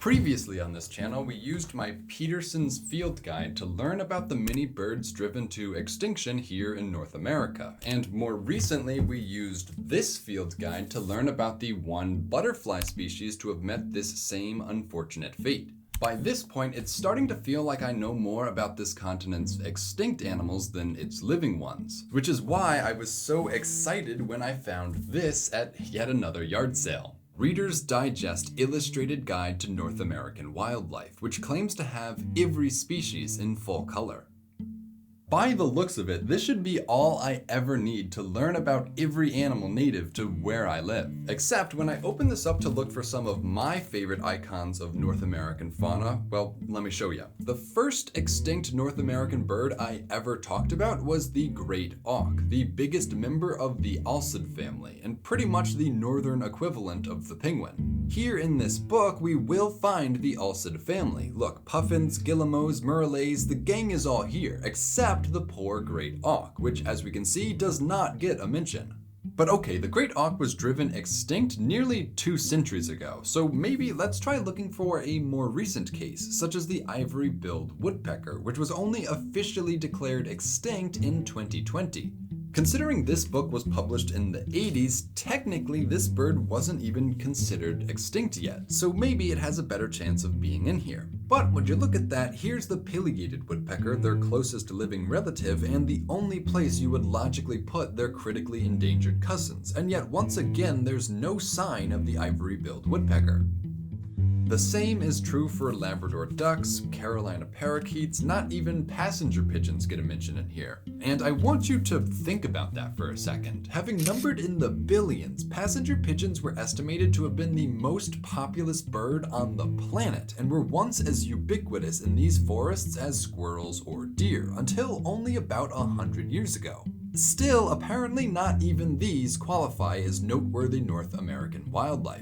Previously on this channel, we used my Peterson's Field Guide to learn about the many birds driven to extinction here in North America. And more recently, we used this field guide to learn about the one butterfly species to have met this same unfortunate fate. By this point, it's starting to feel like I know more about this continent's extinct animals than its living ones, which is why I was so excited when I found this at yet another yard sale. Reader's Digest Illustrated Guide to North American Wildlife, which claims to have every species in full color. By the looks of it, this should be all I ever need to learn about every animal native to where I live. Except when I open this up to look for some of my favorite icons of North American fauna, well, let me show you. The first extinct North American bird I ever talked about was the great auk, the biggest member of the alcid family, and pretty much the northern equivalent of the penguin. Here in this book, we will find the alcid family. Look, puffins, guillemots, murrelays, the gang is all here, except the poor great auk, which as we can see does not get a mention. But okay, the great auk was driven extinct nearly 2 centuries ago, so maybe let's try looking for a more recent case, such as the ivory-billed woodpecker, which was only officially declared extinct in 2020. Considering this book was published in the 80s, technically this bird wasn't even considered extinct yet, so maybe it has a better chance of being in here. But when you look at that, here's the pileated woodpecker, their closest living relative, and the only place you would logically put their critically endangered cousins, and yet once again there's no sign of the ivory-billed woodpecker. The same is true for Labrador ducks, Carolina parakeets, not even passenger pigeons get a mention in here. And I want you to think about that for a second. Having numbered in the billions, passenger pigeons were estimated to have been the most populous bird on the planet, and were once as ubiquitous in these forests as squirrels or deer, until only about 100 years ago. Still, apparently not even these qualify as noteworthy North American wildlife.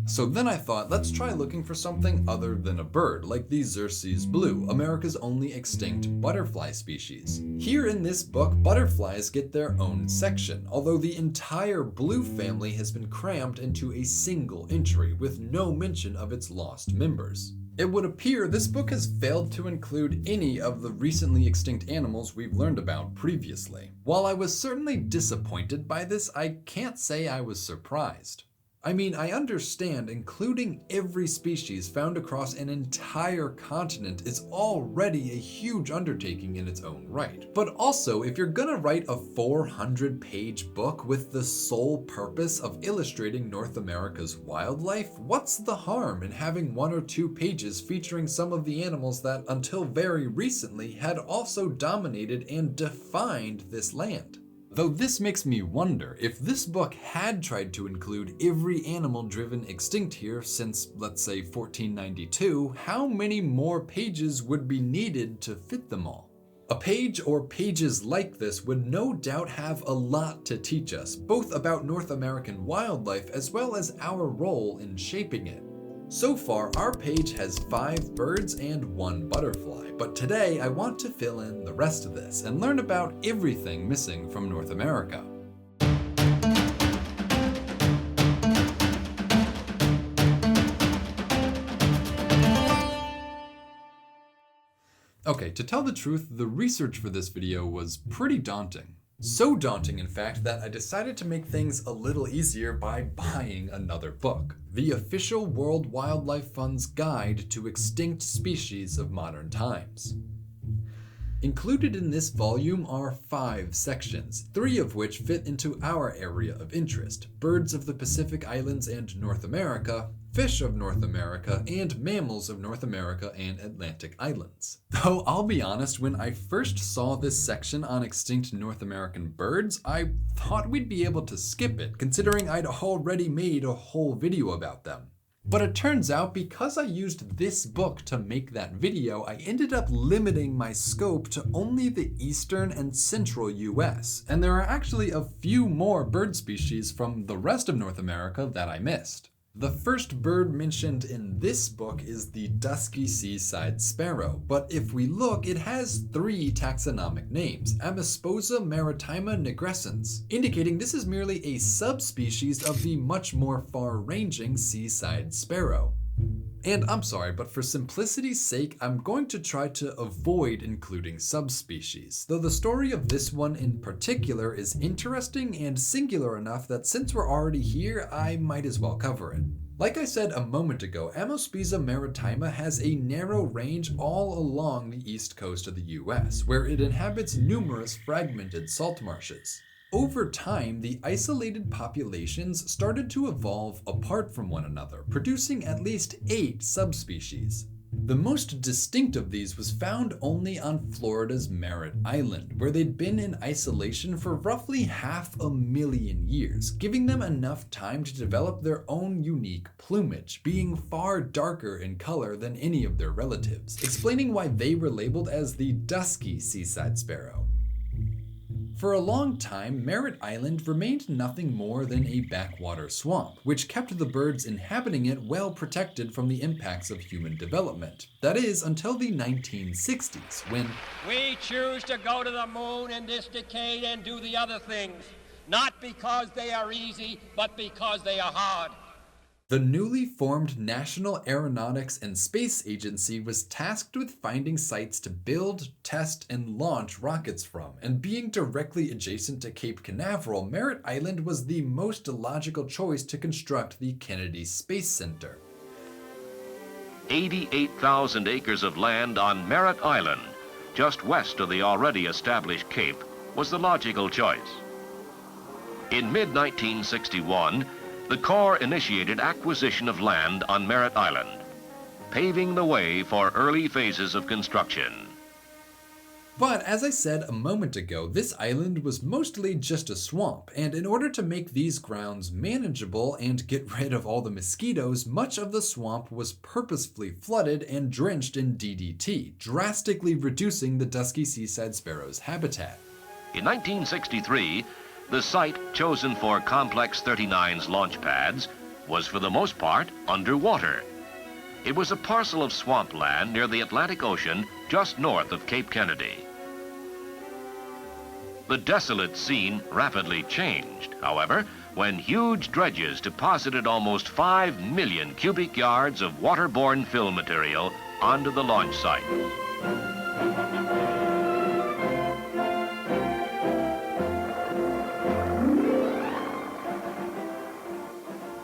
So then I thought, let's try looking for something other than a bird, like the Xerces blue, America's only extinct butterfly species. Here in this book, butterflies get their own section, although the entire blue family has been crammed into a single entry, with no mention of its lost members. It would appear this book has failed to include any of the recently extinct animals we've learned about previously. While I was certainly disappointed by this, I can't say I was surprised. I mean, I understand including every species found across an entire continent is already a huge undertaking in its own right. But also, if you're gonna write a 400-page book with the sole purpose of illustrating North America's wildlife, what's the harm in having 1 or 2 pages featuring some of the animals that, until very recently, had also dominated and defined this land? Though this makes me wonder, if this book had tried to include every animal driven extinct here since, let's say, 1492, how many more pages would be needed to fit them all? A page or pages like this would no doubt have a lot to teach us, both about North American wildlife as well as our role in shaping it. So far, our page has 5 birds and 1 butterfly, but today I want to fill in the rest of this and learn about everything missing from North America. Okay, to tell the truth, the research for this video was pretty daunting. So daunting, in fact, that I decided to make things a little easier by buying another book. The official World Wildlife Fund's Guide to Extinct Species of Modern Times. Included in this volume are 5 sections, 3 of which fit into our area of interest: birds of the Pacific Islands and North America, fish of North America, and mammals of North America and Atlantic Islands. Though I'll be honest, when I first saw this section on extinct North American birds, I thought we'd be able to skip it, considering I'd already made a whole video about them. But it turns out, because I used this book to make that video, I ended up limiting my scope to only the eastern and central US, and there are actually a few more bird species from the rest of North America that I missed. The first bird mentioned in this book is the dusky seaside sparrow, but if we look, it has 3 taxonomic names: Amysposa maritima nigrescens, indicating this is merely a subspecies of the much more far-ranging seaside sparrow. And I'm sorry, but for simplicity's sake, I'm going to try to avoid including subspecies, though the story of this one in particular is interesting and singular enough that since we're already here, I might as well cover it. Like I said a moment ago, Amospiza maritima has a narrow range all along the east coast of the US, where it inhabits numerous fragmented salt marshes. Over time, the isolated populations started to evolve apart from one another, producing at least 8 subspecies. The most distinct of these was found only on Florida's Merritt Island, where they'd been in isolation for roughly 500,000 years, giving them enough time to develop their own unique plumage, being far darker in color than any of their relatives, explaining why they were labeled as the dusky seaside sparrow. For a long time, Merritt Island remained nothing more than a backwater swamp, which kept the birds inhabiting it well protected from the impacts of human development. That is, until the 1960s, when we choose to go to the moon in this decade and do the other things, not because they are easy, but because they are hard. The newly formed National Aeronautics and Space Agency was tasked with finding sites to build, test, and launch rockets from, and being directly adjacent to Cape Canaveral, Merritt Island was the most logical choice to construct the Kennedy Space Center. 88,000 acres of land on Merritt Island, just west of the already established Cape, was the logical choice. In mid-1961, the Corps initiated acquisition of land on Merritt Island, paving the way for early phases of construction. But as I said a moment ago, this island was mostly just a swamp, and in order to make these grounds manageable and get rid of all the mosquitoes, much of the swamp was purposefully flooded and drenched in DDT, drastically reducing the dusky seaside sparrow's habitat. In 1963, the site chosen for Complex 39's launch pads was for the most part underwater. It was a parcel of swampland near the Atlantic Ocean just north of Cape Kennedy. The desolate scene rapidly changed, however, when huge dredges deposited almost 5 million cubic yards of waterborne fill material onto the launch site.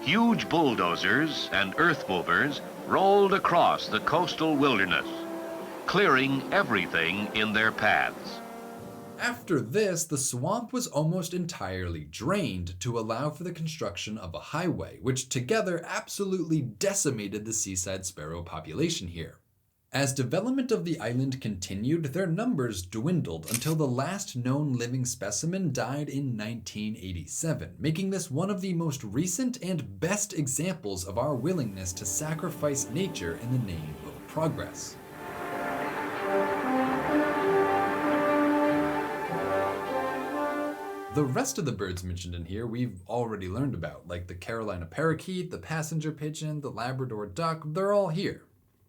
Huge bulldozers and earth movers rolled across the coastal wilderness, clearing everything in their paths. After this, the swamp was almost entirely drained to allow for the construction of a highway, which together absolutely decimated the seaside sparrow population here. As development of the island continued, their numbers dwindled until the last known living specimen died in 1987, making this one of the most recent and best examples of our willingness to sacrifice nature in the name of progress. The rest of the birds mentioned in here we've already learned about, like the Carolina parakeet, the passenger pigeon, the Labrador duck, they're all here.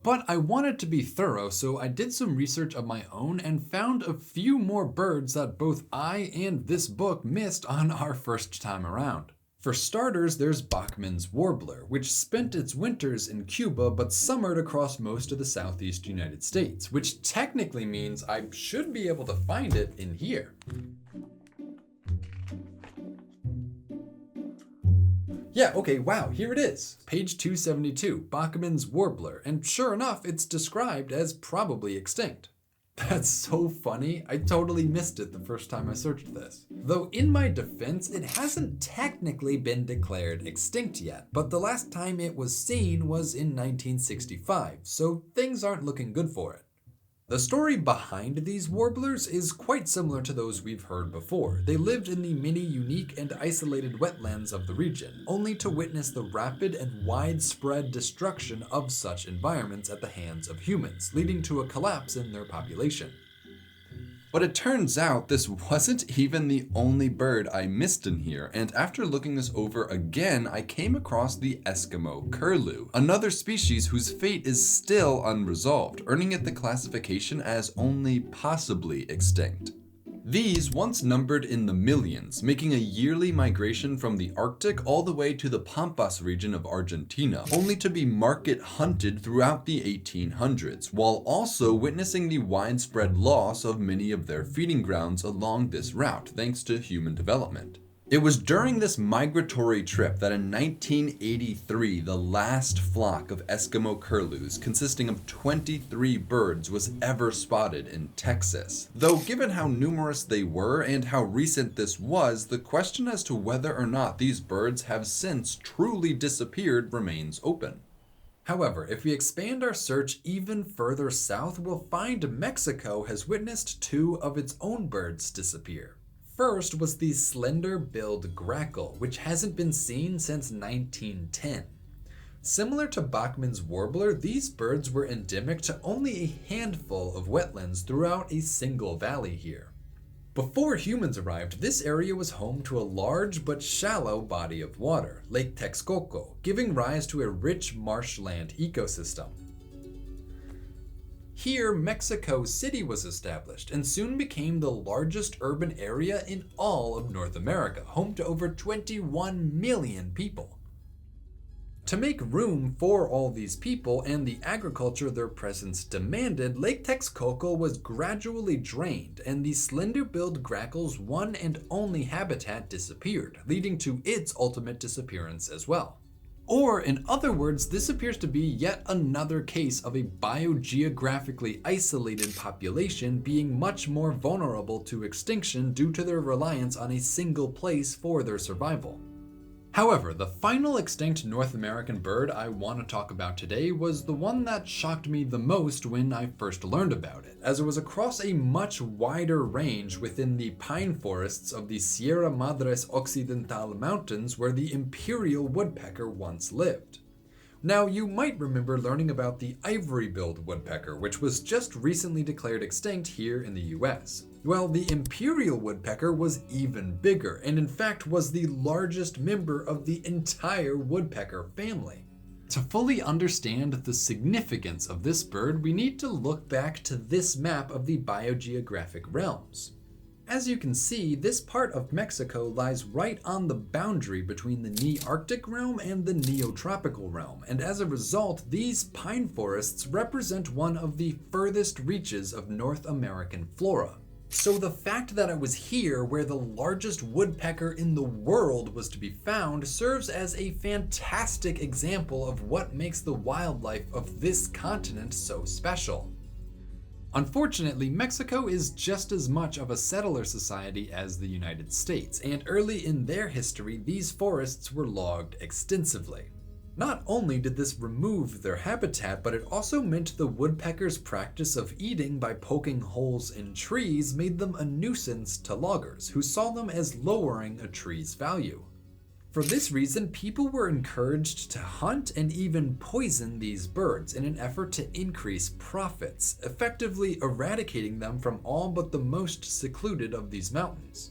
But I wanted to be thorough, so I did some research of my own and found a few more birds that both I and this book missed on our first time around. For starters, there's Bachman's warbler, which spent its winters in Cuba but summered across most of the southeast United States, which technically means I should be able to find it in here. Yeah, okay, wow, here it is. Page 272, Bachman's warbler, and sure enough, it's described as probably extinct. That's so funny, I totally missed it the first time I searched this. Though in my defense, it hasn't technically been declared extinct yet, but the last time it was seen was in 1965, so things aren't looking good for it. The story behind these warblers is quite similar to those we've heard before. They lived in the many unique and isolated wetlands of the region, only to witness the rapid and widespread destruction of such environments at the hands of humans, leading to a collapse in their population. But it turns out this wasn't even the only bird I missed in here, and after looking this over again, I came across the Eskimo curlew, another species whose fate is still unresolved, earning it the classification as only possibly extinct. These once numbered in the millions, making a yearly migration from the Arctic all the way to the Pampas region of Argentina, only to be market hunted throughout the 1800s, while also witnessing the widespread loss of many of their feeding grounds along this route thanks to human development. It was during this migratory trip that in 1983, the last flock of Eskimo curlews, consisting of 23 birds, was ever spotted in Texas. Though given how numerous they were and how recent this was, the question as to whether or not these birds have since truly disappeared remains open. However, if we expand our search even further south, we'll find Mexico has witnessed 2 of its own birds disappear. First was the slender-billed grackle, which hasn't been seen since 1910. Similar to Bachman's warbler, these birds were endemic to only a handful of wetlands throughout a single valley here. Before humans arrived, this area was home to a large but shallow body of water, Lake Texcoco, giving rise to a rich marshland ecosystem. Here, Mexico City was established and soon became the largest urban area in all of North America, home to over 21 million people. To make room for all these people and the agriculture their presence demanded, Lake Texcoco was gradually drained and the slender-billed grackle's one and only habitat disappeared, leading to its ultimate disappearance as well. Or, in other words, this appears to be yet another case of a biogeographically isolated population being much more vulnerable to extinction due to their reliance on a single place for their survival. However, the final extinct North American bird I want to talk about today was the one that shocked me the most when I first learned about it, as it was across a much wider range within the pine forests of the Sierra Madres Occidental Mountains where the imperial woodpecker once lived. Now, you might remember learning about the ivory-billed woodpecker, which was just recently declared extinct here in the US. Well, the imperial woodpecker was even bigger, and in fact was the largest member of the entire woodpecker family. To fully understand the significance of this bird, we need to look back to this map of the biogeographic realms. As you can see, this part of Mexico lies right on the boundary between the Nearctic realm and the Neotropical realm, and as a result, these pine forests represent one of the furthest reaches of North American flora. So the fact that it was here where the largest woodpecker in the world was to be found serves as a fantastic example of what makes the wildlife of this continent so special. Unfortunately, Mexico is just as much of a settler society as the United States, and early in their history, these forests were logged extensively. Not only did this remove their habitat, but it also meant the woodpecker's practice of eating by poking holes in trees made them a nuisance to loggers, who saw them as lowering a tree's value. For this reason, people were encouraged to hunt and even poison these birds in an effort to increase profits, effectively eradicating them from all but the most secluded of these mountains.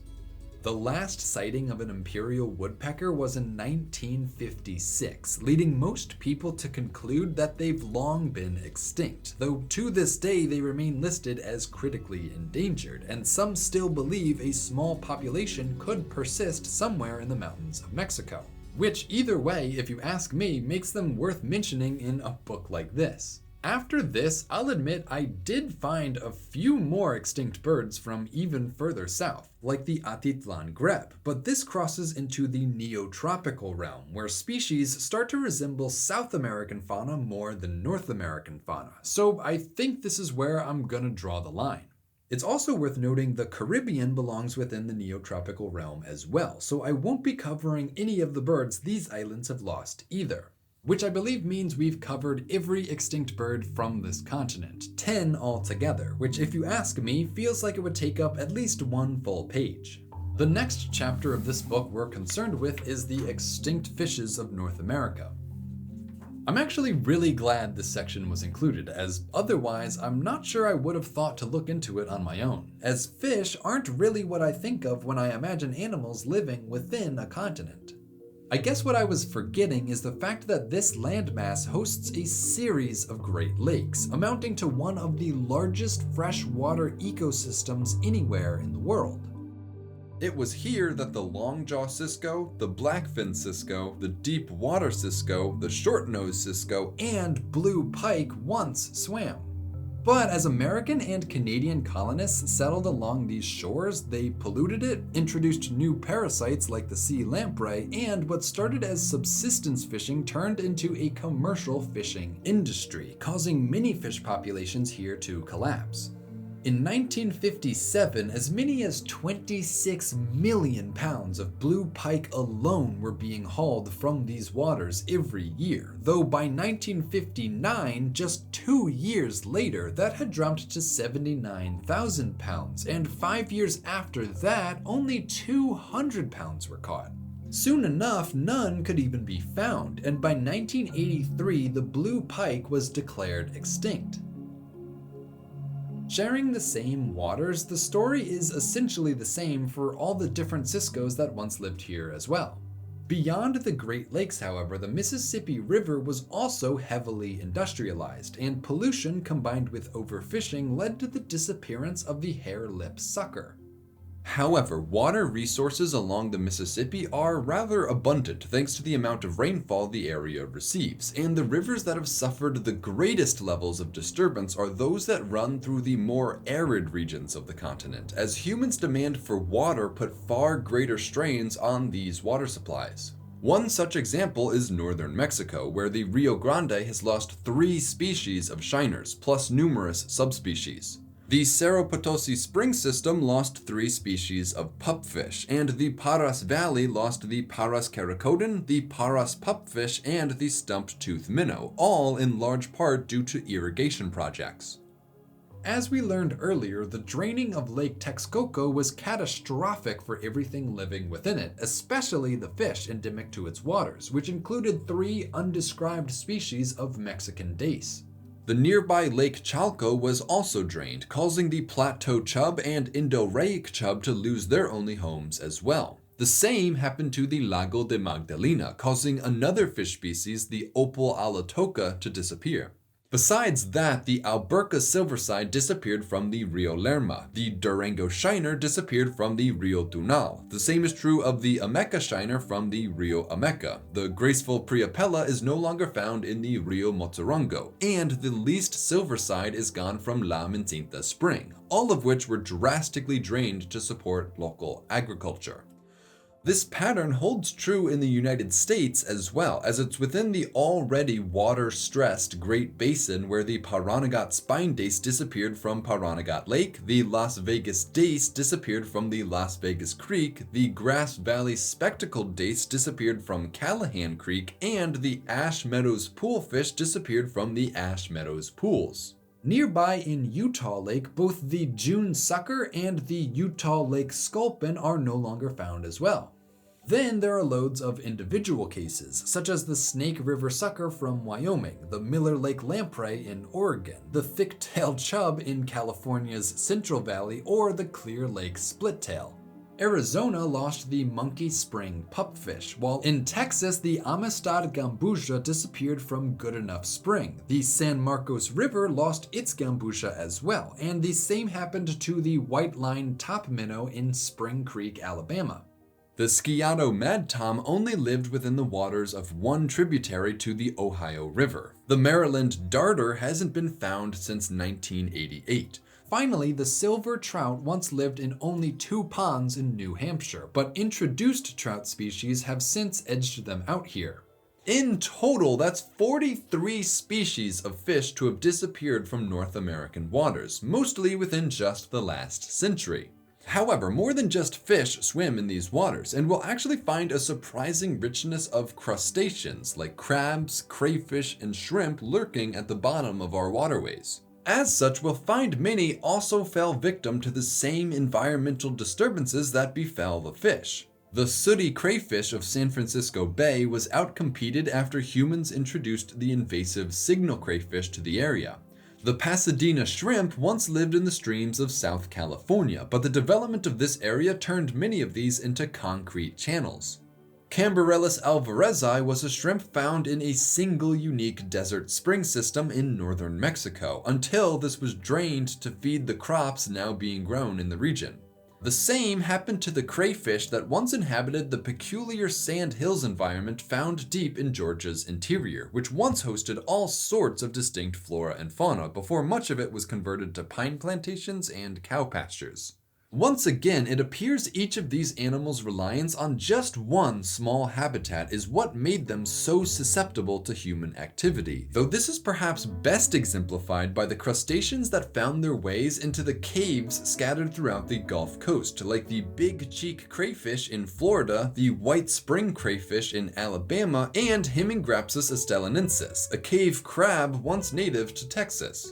The last sighting of an imperial woodpecker was in 1956, leading most people to conclude that they've long been extinct, though to this day they remain listed as critically endangered, and some still believe a small population could persist somewhere in the mountains of Mexico. Which, either way, if you ask me, makes them worth mentioning in a book like this. After this, I'll admit I did find a few more extinct birds from even further south, like the Atitlan grebe, but this crosses into the Neotropical realm, where species start to resemble South American fauna more than North American fauna, so I think this is where I'm gonna draw the line. It's also worth noting the Caribbean belongs within the Neotropical realm as well, so I won't be covering any of the birds these islands have lost either. Which I believe means we've covered every extinct bird from this continent, 10 altogether, which if you ask me, feels like it would take up at least one full page. The next chapter of this book we're concerned with is the extinct fishes of North America. I'm actually really glad this section was included, as otherwise I'm not sure I would have thought to look into it on my own, as fish aren't really what I think of when I imagine animals living within a continent. I guess what I was forgetting is the fact that this landmass hosts a series of Great Lakes, amounting to one of the largest freshwater ecosystems anywhere in the world. It was here that the longjaw cisco, the blackfin cisco, the deep water cisco, the short-nosed cisco, and blue pike once swam. But as American and Canadian colonists settled along these shores, they polluted it, introduced new parasites like the sea lamprey, and what started as subsistence fishing turned into a commercial fishing industry, causing many fish populations here to collapse. In 1957, as many as 26 million pounds of blue pike alone were being hauled from these waters every year, though by 1959, just 2 years later, that had dropped to 79,000 pounds, and 5 years after that, only 200 pounds were caught. Soon enough, none could even be found, and by 1983, the blue pike was declared extinct. Sharing the same waters, the story is essentially the same for all the different ciscos that once lived here as well. Beyond the Great Lakes, however, the Mississippi River was also heavily industrialized, and pollution combined with overfishing led to the disappearance of the hair-lip sucker. However, water resources along the Mississippi are rather abundant thanks to the amount of rainfall the area receives, and the rivers that have suffered the greatest levels of disturbance are those that run through the more arid regions of the continent, as humans' demand for water put far greater strains on these water supplies. One such example is northern Mexico, where the Rio Grande has lost 3 species of shiners, plus numerous subspecies. The Cerro Potosi Spring System lost 3 species of pupfish, and the Parras Valley lost the Parras caracoden, the Parras pupfish, and the stump-tooth minnow, all in large part due to irrigation projects. As we learned earlier, the draining of Lake Texcoco was catastrophic for everything living within it, especially the fish endemic to its waters, which included 3 undescribed species of Mexican dace. The nearby Lake Chalco was also drained, causing the plateau chub and Indo-Raic chub to lose their only homes as well. The same happened to the Lago de Magdalena, causing another fish species, the opal alatoca, to disappear. Besides that, the Alberca silverside disappeared from the Rio Lerma, the Durango shiner disappeared from the Rio Tunal, the same is true of the Ameca shiner from the Rio Ameca, the graceful Priapella is no longer found in the Rio Mozorongo, and the least silverside is gone from La Mencinta Spring, all of which were drastically drained to support local agriculture. This pattern holds true in the United States as well, as it's within the already water-stressed Great Basin where the Pahranagat spine dace disappeared from Pahranagat Lake, the Las Vegas dace disappeared from the Las Vegas Creek, the Grass Valley spectacled dace disappeared from Callahan Creek, and the Ash Meadows poolfish disappeared from the Ash Meadows pools. Nearby in Utah Lake, both the June sucker and the Utah Lake sculpin are no longer found as well. Then there are loads of individual cases, such as the Snake River sucker from Wyoming, the Miller Lake lamprey in Oregon, the thick-tailed chub in California's Central Valley, or the Clear Lake splittail. Arizona lost the Monkey Spring pupfish, while in Texas the Amistad gambusia disappeared from Goodenough Spring. The San Marcos River lost its gambusia as well, and the same happened to the white-lined top minnow in Spring Creek, Alabama. The Skiato mad tom only lived within the waters of one tributary to the Ohio River. The Maryland darter hasn't been found since 1988. Finally, the silver trout once lived in only 2 ponds in New Hampshire, but introduced trout species have since edged them out here. In total, that's 43 species of fish to have disappeared from North American waters, mostly within just the last century. However, more than just fish swim in these waters, and we'll actually find a surprising richness of crustaceans like crabs, crayfish, and shrimp lurking at the bottom of our waterways. As such, we'll find many also fell victim to the same environmental disturbances that befell the fish. The sooty crayfish of San Francisco Bay was outcompeted after humans introduced the invasive signal crayfish to the area. The Pasadena shrimp once lived in the streams of South California, but the development of this area turned many of these into concrete channels. Cambarellus alvarezi was a shrimp found in a single unique desert spring system in northern Mexico, until this was drained to feed the crops now being grown in the region. The same happened to the crayfish that once inhabited the peculiar sand hills environment found deep in Georgia's interior, which once hosted all sorts of distinct flora and fauna before much of it was converted to pine plantations and cow pastures. Once again, it appears each of these animals' reliance on just one small habitat is what made them so susceptible to human activity, though this is perhaps best exemplified by the crustaceans that found their ways into the caves scattered throughout the Gulf Coast, like the big cheek crayfish in Florida, the white spring crayfish in Alabama, and Hemigrapsus astellanensis, a cave crab once native to Texas.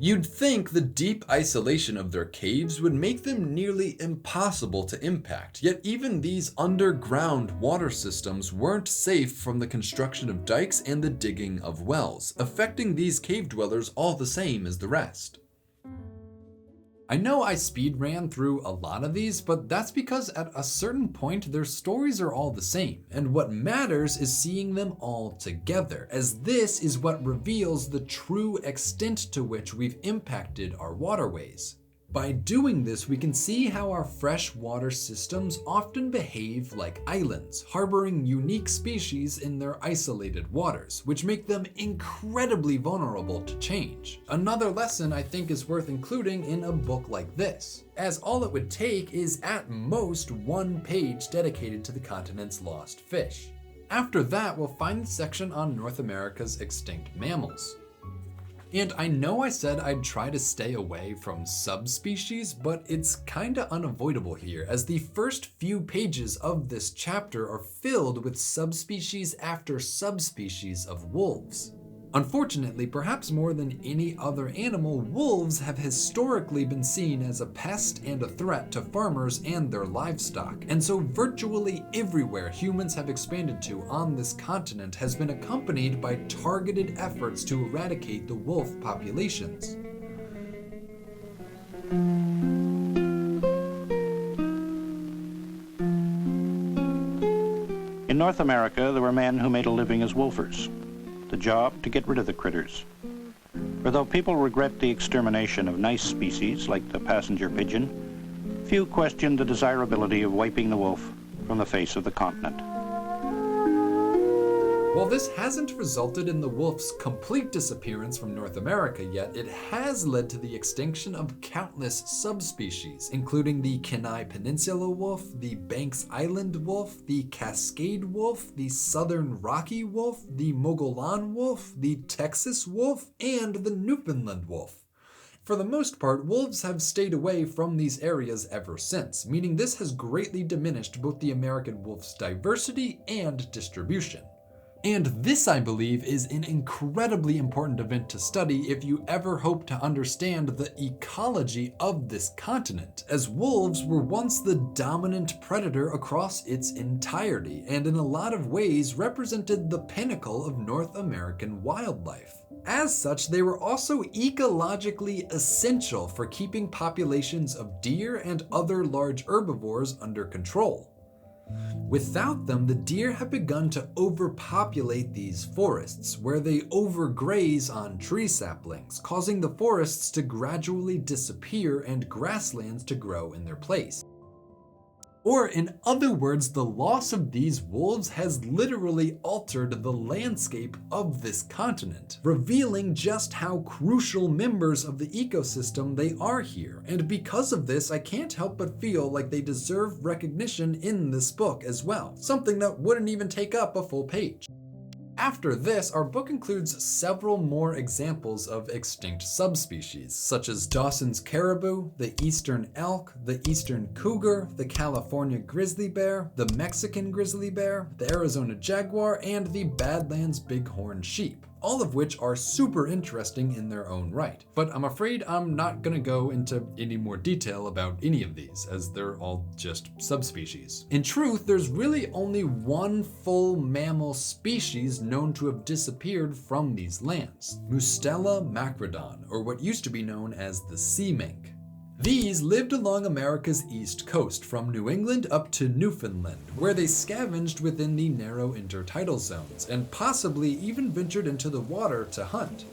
You'd think the deep isolation of their caves would make them nearly impossible to impact, yet even these underground water systems weren't safe from the construction of dikes and the digging of wells, affecting these cave dwellers all the same as the rest. I know I speed ran through a lot of these, but that's because at a certain point their stories are all the same, and what matters is seeing them all together, as this is what reveals the true extent to which we've impacted our waterways. By doing this, we can see how our freshwater systems often behave like islands, harboring unique species in their isolated waters, which make them incredibly vulnerable to change. Another lesson I think is worth including in a book like this, as all it would take is at most one page dedicated to the continent's lost fish. After that, we'll find the section on North America's extinct mammals. And I know I said I'd try to stay away from subspecies, but it's kinda unavoidable here, as the first few pages of this chapter are filled with subspecies after subspecies of wolves. Unfortunately, perhaps more than any other animal, wolves have historically been seen as a pest and a threat to farmers and their livestock, and so virtually everywhere humans have expanded to on this continent has been accompanied by targeted efforts to eradicate the wolf populations. In North America, there were men who made a living as wolfers. The job to get rid of the critters. For though people regret the extermination of nice species like the passenger pigeon, few question the desirability of wiping the wolf from the face of the continent. While this hasn't resulted in the wolf's complete disappearance from North America yet, it has led to the extinction of countless subspecies, including the Kenai Peninsula wolf, the Banks Island wolf, the Cascade wolf, the Southern Rocky wolf, the Mogollon wolf, the Texas wolf, and the Newfoundland wolf. For the most part, wolves have stayed away from these areas ever since, meaning this has greatly diminished both the American wolf's diversity and distribution. And this, I believe, is an incredibly important event to study if you ever hope to understand the ecology of this continent, as wolves were once the dominant predator across its entirety, and in a lot of ways represented the pinnacle of North American wildlife. As such, they were also ecologically essential for keeping populations of deer and other large herbivores under control. Without them, the deer have begun to overpopulate these forests, where they overgraze on tree saplings, causing the forests to gradually disappear and grasslands to grow in their place. Or in other words, the loss of these wolves has literally altered the landscape of this continent, revealing just how crucial members of the ecosystem they are here. And because of this, I can't help but feel like they deserve recognition in this book as well, something that wouldn't even take up a full page. After this, our book includes several more examples of extinct subspecies, such as Dawson's caribou, the eastern elk, the eastern cougar, the California grizzly bear, the Mexican grizzly bear, the Arizona jaguar, and the Badlands bighorn sheep, all of which are super interesting in their own right. But I'm afraid I'm not gonna go into any more detail about any of these, as they're all just subspecies. In truth, there's really only one full mammal species known to have disappeared from these lands, Mustela macrodon, or what used to be known as the sea mink. These lived along America's east coast, from New England up to Newfoundland, where they scavenged within the narrow intertidal zones, and possibly even ventured into the water to hunt.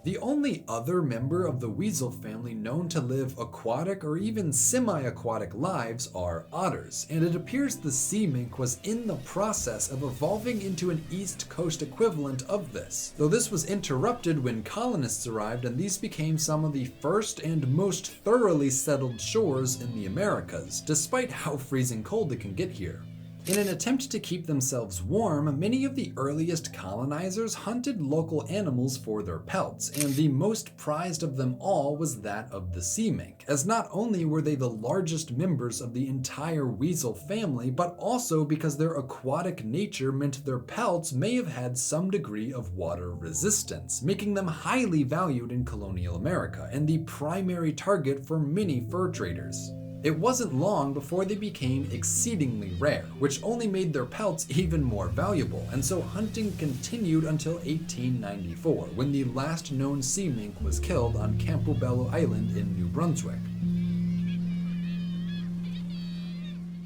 The only other member of the weasel family known to live aquatic or even semi-aquatic lives are otters, and it appears the sea mink was in the process of evolving into an East Coast equivalent of this, though this was interrupted when colonists arrived and these became some of the first and most thoroughly settled shores in the Americas, despite how freezing cold it can get here. In an attempt to keep themselves warm, many of the earliest colonizers hunted local animals for their pelts, and the most prized of them all was that of the sea mink, as not only were they the largest members of the entire weasel family, but also because their aquatic nature meant their pelts may have had some degree of water resistance, making them highly valued in colonial America and the primary target for many fur traders. It wasn't long before they became exceedingly rare, which only made their pelts even more valuable, and so hunting continued until 1894, when the last known sea mink was killed on Campobello Island in New Brunswick.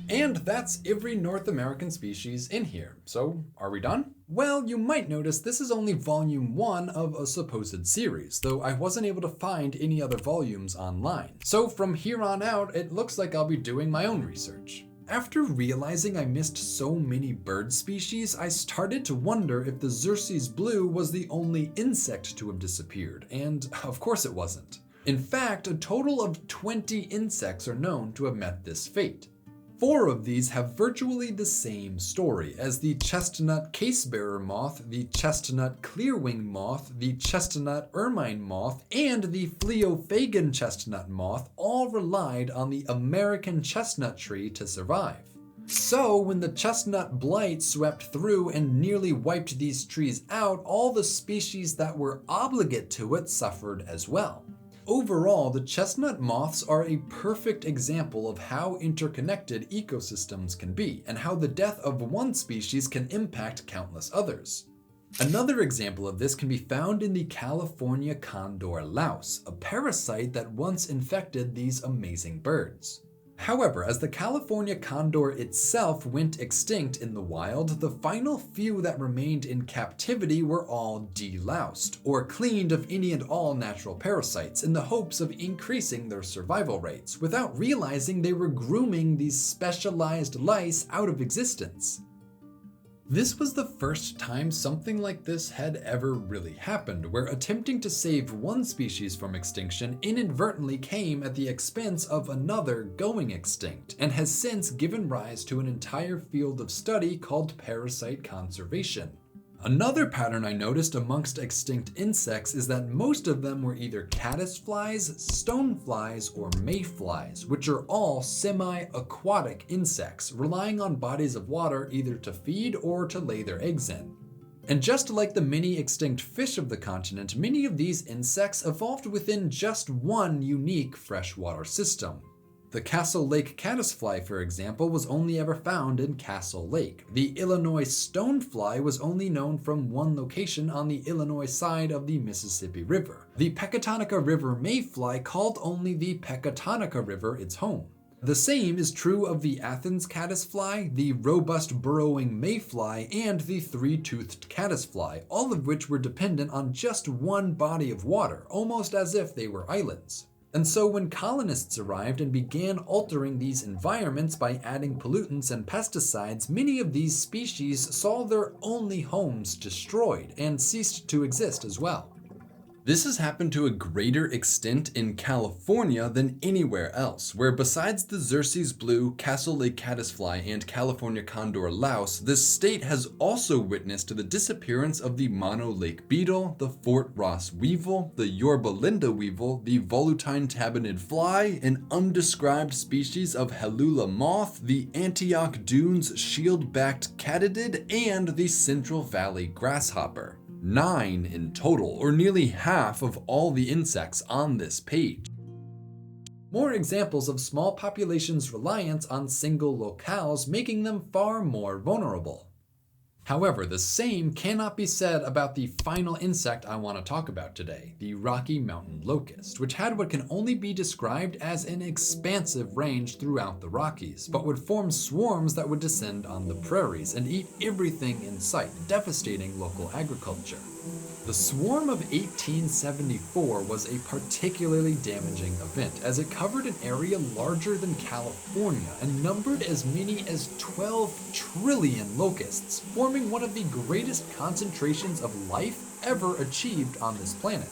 And that's every North American species in here. So, are we done? Well, you might notice this is only volume 1 of a supposed series, though I wasn't able to find any other volumes online. So from here on out, it looks like I'll be doing my own research. After realizing I missed so many bird species, I started to wonder if the Xerces blue was the only insect to have disappeared, and of course it wasn't. In fact, a total of 20 insects are known to have met this fate. 4 of these have virtually the same story, as the chestnut casebearer moth, the chestnut clearwing moth, the chestnut ermine moth, and the Phleophagon chestnut moth all relied on the American chestnut tree to survive. So, when the chestnut blight swept through and nearly wiped these trees out, all the species that were obligate to it suffered as well. Overall, the chestnut moths are a perfect example of how interconnected ecosystems can be, and how the death of one species can impact countless others. Another example of this can be found in the California condor louse, a parasite that once infected these amazing birds. However, as the California condor itself went extinct in the wild, the final few that remained in captivity were all deloused, or cleaned of any and all natural parasites, in the hopes of increasing their survival rates, without realizing they were grooming these specialized lice out of existence. This was the first time something like this had ever really happened, where attempting to save one species from extinction inadvertently came at the expense of another going extinct, and has since given rise to an entire field of study called parasite conservation. Another pattern I noticed amongst extinct insects is that most of them were either caddisflies, stoneflies, or mayflies, which are all semi-aquatic insects, relying on bodies of water either to feed or to lay their eggs in. And just like the many extinct fish of the continent, many of these insects evolved within just one unique freshwater system. The Castle Lake caddisfly, for example, was only ever found in Castle Lake. The Illinois stonefly was only known from one location on the Illinois side of the Mississippi River. The Pecatonica River mayfly called only the Pecatonica River its home. The same is true of the Athens caddisfly, the robust burrowing mayfly, and the three-toothed caddisfly, all of which were dependent on just one body of water, almost as if they were islands. And so when colonists arrived and began altering these environments by adding pollutants and pesticides, many of these species saw their only homes destroyed and ceased to exist as well. This has happened to a greater extent in California than anywhere else, where besides the Xerces blue, Castle Lake caddisfly, and California condor louse, this state has also witnessed the disappearance of the Mono Lake beetle, the Fort Ross weevil, the Yorba Linda weevil, the Volutine tabanid fly, an undescribed species of Helula moth, the Antioch Dunes shield-backed katydid, and the Central Valley grasshopper. 9 in total, or nearly half of all the insects on this page. More examples of small populations' reliance on single locales, making them far more vulnerable. However, the same cannot be said about the final insect I want to talk about today, the Rocky Mountain locust, which had what can only be described as an expansive range throughout the Rockies, but would form swarms that would descend on the prairies and eat everything in sight, devastating local agriculture. The swarm of 1874 was a particularly damaging event, as it covered an area larger than California and numbered as many as 12 trillion locusts, forming one of the greatest concentrations of life ever achieved on this planet.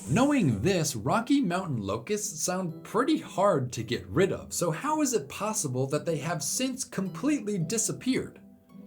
Knowing this, Rocky Mountain locusts sound pretty hard to get rid of, so how is it possible that they have since completely disappeared?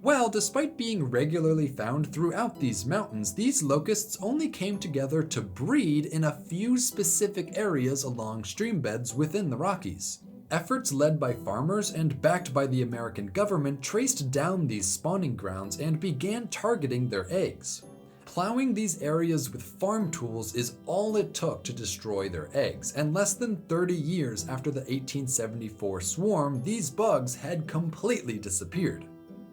Well, despite being regularly found throughout these mountains, these locusts only came together to breed in a few specific areas along streambeds within the Rockies. Efforts led by farmers and backed by the American government traced down these spawning grounds and began targeting their eggs. Plowing these areas with farm tools is all it took to destroy their eggs, and less than 30 years after the 1874 swarm, these bugs had completely disappeared.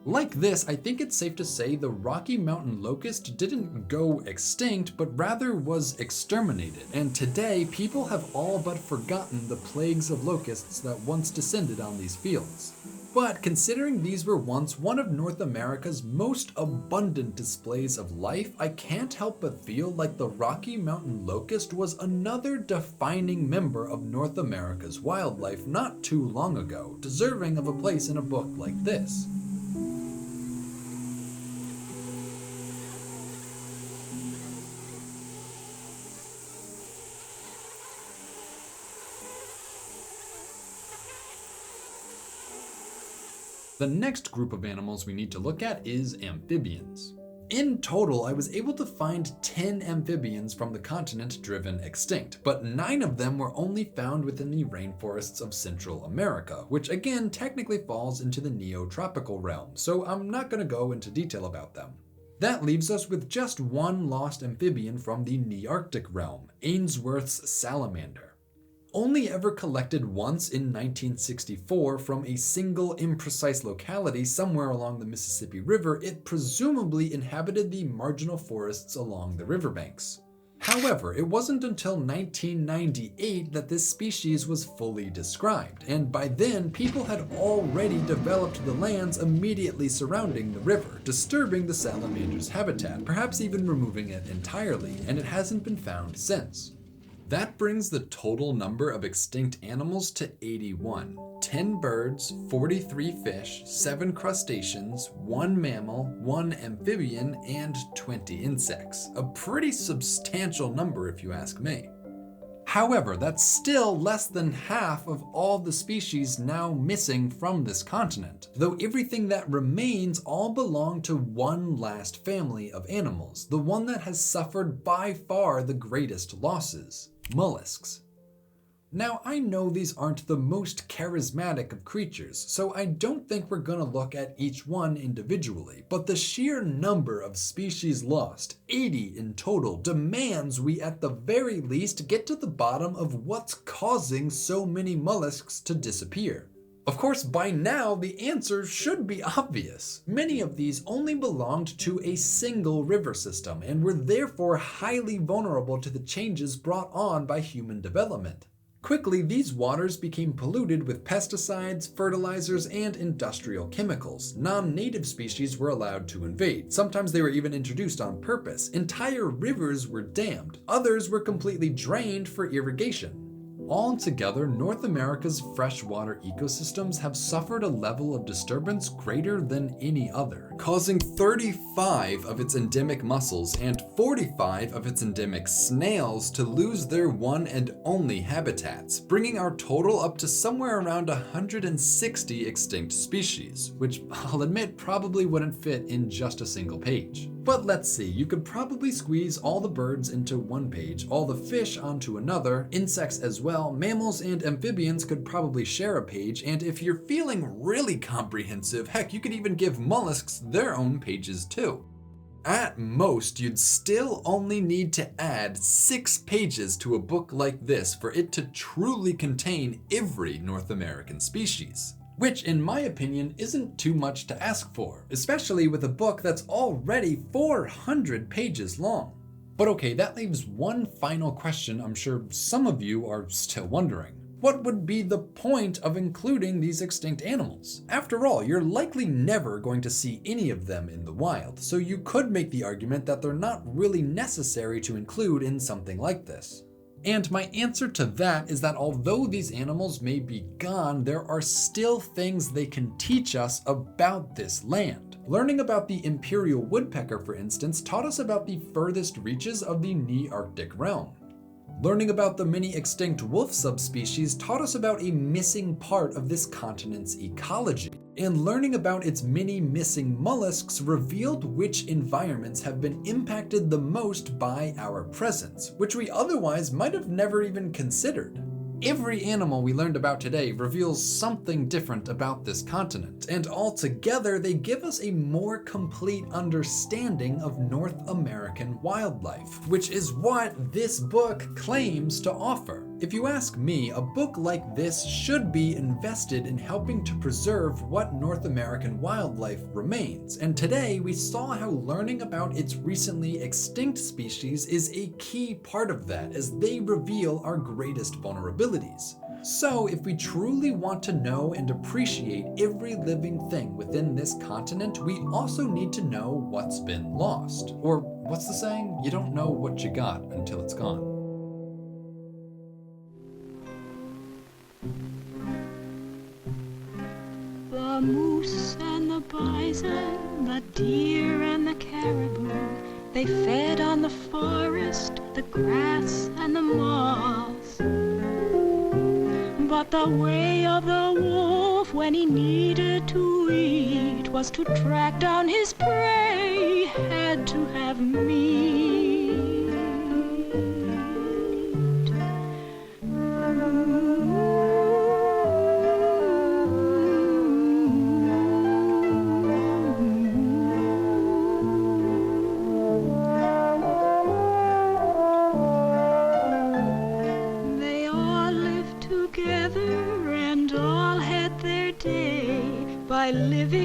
Like this, I think it's safe to say the Rocky Mountain locust didn't go extinct, but rather was exterminated, and today people have all but forgotten the plagues of locusts that once descended on these fields. But considering these were once one of North America's most abundant displays of life, I can't help but feel like the Rocky Mountain locust was another defining member of North America's wildlife not too long ago, deserving of a place in a book like this. The next group of animals we need to look at is amphibians. In total, I was able to find 10 amphibians from the continent driven extinct, but 9 of them were only found within the rainforests of Central America, which again technically falls into the neotropical realm, so I'm not going to go into detail about them. That leaves us with just one lost amphibian from the Nearctic realm, Ainsworth's salamander. Only ever collected once in 1964 from a single imprecise locality somewhere along the Mississippi River, it presumably inhabited the marginal forests along the riverbanks. However, it wasn't until 1998 that this species was fully described, and by then people had already developed the lands immediately surrounding the river, disturbing the salamander's habitat, perhaps even removing it entirely, and it hasn't been found since. That brings the total number of extinct animals to 81. 10 birds, 43 fish, 7 crustaceans, 1 mammal, 1 amphibian, and 20 insects. A pretty substantial number if you ask me. However, that's still less than half of all the species now missing from this continent, though everything that remains all belong to one last family of animals, the one that has suffered by far the greatest losses. Mollusks. Now, I know these aren't the most charismatic of creatures, so I don't think we're gonna look at each one individually, but the sheer number of species lost, 80 in total, demands we at the very least get to the bottom of what's causing so many mollusks to disappear. Of course, by now, the answer should be obvious. Many of these only belonged to a single river system and were therefore highly vulnerable to the changes brought on by human development. Quickly, these waters became polluted with pesticides, fertilizers, and industrial chemicals. Non-native species were allowed to invade. Sometimes they were even introduced on purpose. Entire rivers were dammed. Others were completely drained for irrigation. Altogether, North America's freshwater ecosystems have suffered a level of disturbance greater than any other, causing 35 of its endemic mussels and 45 of its endemic snails to lose their one and only habitats, bringing our total up to somewhere around 160 extinct species, which I'll admit probably wouldn't fit in just a single page. But let's see, you could probably squeeze all the birds into one page, all the fish onto another, insects as well, mammals and amphibians could probably share a page, and if you're feeling really comprehensive, heck, you could even give mollusks their own pages too. At most, you'd still only need to add 6 pages to a book like this for it to truly contain every North American species. Which, in my opinion, isn't too much to ask for, especially with a book that's already 400 pages long. But okay, that leaves one final question I'm sure some of you are still wondering. What would be the point of including these extinct animals? After all, you're likely never going to see any of them in the wild, so you could make the argument that they're not really necessary to include in something like this. And my answer to that is that although these animals may be gone, there are still things they can teach us about this land. Learning about the imperial woodpecker, for instance, taught us about the furthest reaches of the Nearctic realm. Learning about the many extinct wolf subspecies taught us about a missing part of this continent's ecology. And learning about its many missing mollusks revealed which environments have been impacted the most by our presence, which we otherwise might have never even considered. Every animal we learned about today reveals something different about this continent, and altogether they give us a more complete understanding of North American wildlife, which is what this book claims to offer. If you ask me, a book like this should be invested in helping to preserve what North American wildlife remains, and today we saw how learning about its recently extinct species is a key part of that, as they reveal our greatest vulnerabilities. So, if we truly want to know and appreciate every living thing within this continent, we also need to know what's been lost. Or, what's the saying? You don't know what you got until it's gone. The moose and the bison, the deer and the caribou, they fed on the forest, the grass and the moss. But the way of the wolf when he needed to eat was to track down his prey, had to have meat. By living